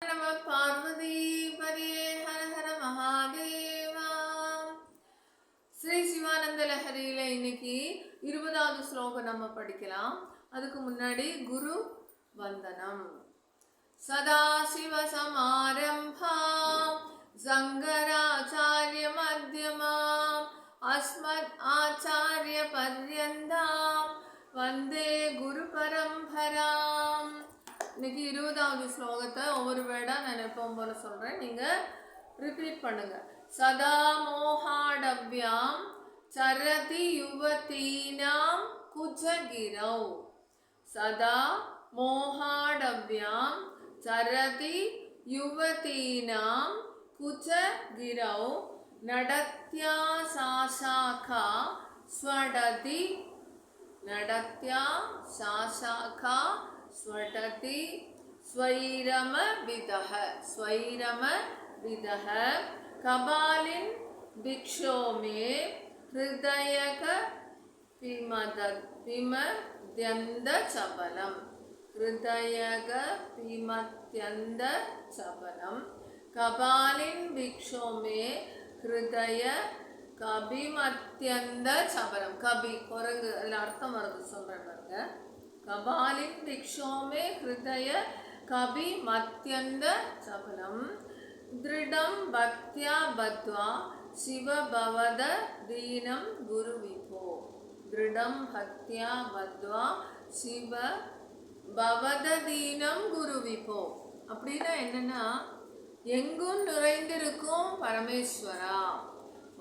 நம பார்வதி பரியே ஹர ஹர மகாதேவா. ஸ்ரீ சிவானந்த லஹரியில இன்னைக்கு 20வது ஸ்லோகம் நம்ம படிக்கலாம். அதுக்கு முன்னாடி குரு வந்தனம். சதாசிவ சமாரம்பா சங்கராச்சாரிய மத்யமா அஸ்மத் ஆச்சாரிய பர்யந்தாம் வந்தே குரு பரம்பராம். இன்னைக்கு 20வது ஸ்லோகத்தை ஒவ்வொரு வேர்டா நான் எப்பவும் போல சொல்றேன், நீங்க ரிப்பீட் பண்ணுங்க. சதா மோகாடவ்யாம் சரதி யுவதீனாம் குஜகிரௌ. சதா மோகாடவ்யாம் சரதி யுவதீனாம் குஜகிரௌ நடத்யா சாசாகா ஸ்வடதி. நடத்யா சாசாகா ஸ்வடதி ஸ்வைரம விதஹ. ஸ்வைரம விதஹ கபாலின் பிக்ஷோமே ஹிருதயக பிமத்யந்த சபலம். ஹிருதயக பிமத்யந்த சபலம் கபாலின் பிக்ஷோமே ஹிருதய கபிமத்யந்த சபலம். கபி குரங்கு, அதில் அர்த்தம் வருது சொல்றேன் பாருங்க. கபாலின் பிக்ஷோமே ஹிருதய கபி மத்யந்த சபலம் திருடம் பக்தியா பத்வா சிவ பவத தீனம் குரு விபோ. திருடம் பக்தியா பத்வா சிவ பவத தீனம் குரு விபோ. அப்படின்னா என்னன்னா, எங்கும் நிறைந்திருக்கும் பரமேஸ்வரா,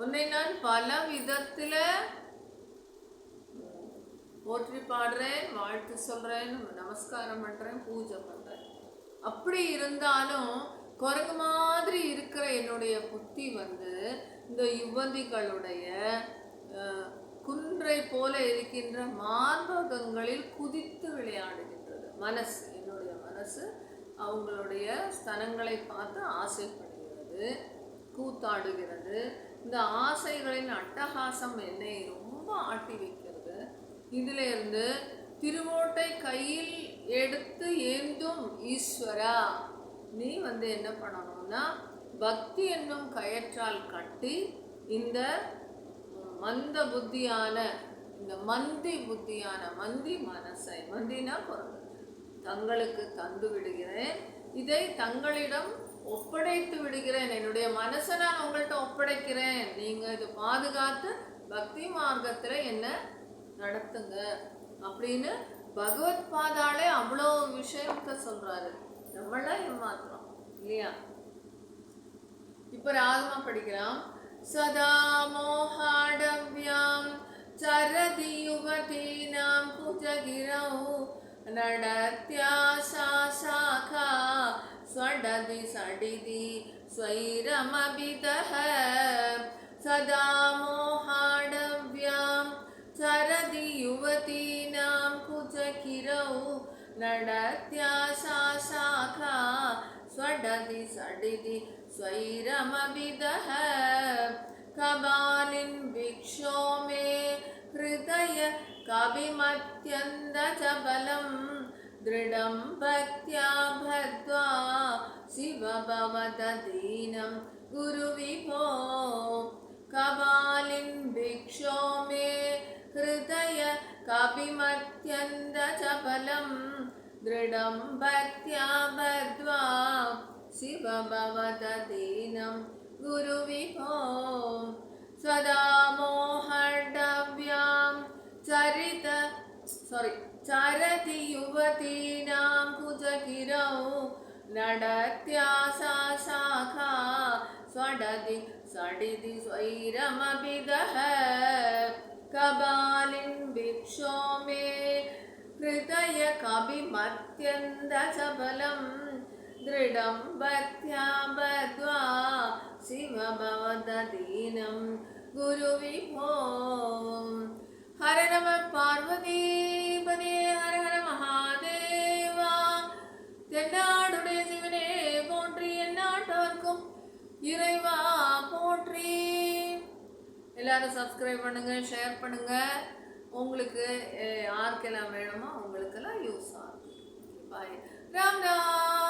உன்னை நான் பல விதத்துல போற்றி பாடுறேன், வாழ்த்து சொல்றேன், நமஸ்காரம் பண்றேன், பூஜை பண்றேன். அப்படி இருந்தாலும் குரங்கு மாதிரி இருக்கிற என்னுடைய புத்தி இந்த யுவதிகளுடைய குன்றை போல இருக்கின்ற மார்பகங்களில் குதித்து விளையாடுகின்றது. மனசு, என்னுடைய மனசு அவங்களுடைய ஸ்தனங்களை பார்த்து ஆசைப்படுகிறது, கூத்தாடுகிறது. இந்த ஆசைகளின் அட்டகாசம் என்னை ரொம்ப ஆட்டி வைக்கிறது. இதுல இருந்து திருவோட்டை கையில் எடுத்து ஏந்தும் ஈஸ்வரா, நீ என்ன பண்ணணும்னா, பக்தி என்னும் கயற்றால் கட்டி இந்த மந்த புத்தியான, இந்த மந்தி புத்தியான, மந்தி மனசை, மந்தினா குரங்கு, தங்களுக்கு தந்து விடுகிறேன். இதை தங்களிடம் ஒப்படைத்து விடுகிறேன். என்னுடைய மனசை நான் உங்கள்கிட்ட ஒப்படைக்கிறேன். நீங்க இது பாதுகாத்து பக்தி மார்க்கத்துல என்ன நடத்துங்க அப்படின்னு பகவத் பாதாளே அவ்வளோ விஷயத்த சொல்றாரு. நம்மளாம் ஏமாத்துறோம் இல்லையா? இப்ப ராகமா படிக்கலாம். சதா மோகாடவ்யாம் சரதி யுவதீனாம் குஜகிரௌ நடத்யா சாசாகா ஸ்வடதி சடிதி ஸ்வைரமபிதஹ. சதா மோகாடவ்யாம் சரதி யுவதீனாம் குஜகிரௌ நடத்யா சாசாகா ஸ்வடதி சடிதி ஸ்வைரமபிதஹ கபாலின் பிக்ஷோமே ஹிருதய கபிமத்யந்த சபலம் திருடம் பக்த்யா பத்வா சிவ பவத தீனம் குரு விபோ. கபாலின் பிக்ஷோமே ஹிருதய கபிமத்யந்த சபலம் திருடம் பக்த்யா பத்வா சிவ பவத தீனம் குரு விபோ. சதா மோகாடவ்யாம் சரதி யுவதீனாம் குஜகிரௌ நடத்யா சாசாகா ஸ்வடதி சடிதி ஸ்வைரமபிதஹ கபாலின் பிக்ஷோமே ஹிருதய கபிமத்யந்த சபலம் திருடம் பக்த்யா பத்வா சிவ பவத தீனம் குரு விபோ. ஹர நம பார்வதி பதே ஹர ஹர மகாதேவா. தென்னாடுடைய சிவனே போற்றி, எந்நாட்டவர்க்கும் இறைவா போற்றி. எல்லாரும் சப்ஸ்கிரைப் பண்ணுங்க, ஷேர் பண்ணுங்க. உங்களுக்கு யாருக்கெல்லாம் வேணுமோ அவங்களுக்கெல்லாம் யூஸ் ஆகும். பாய். ராம் ராம்.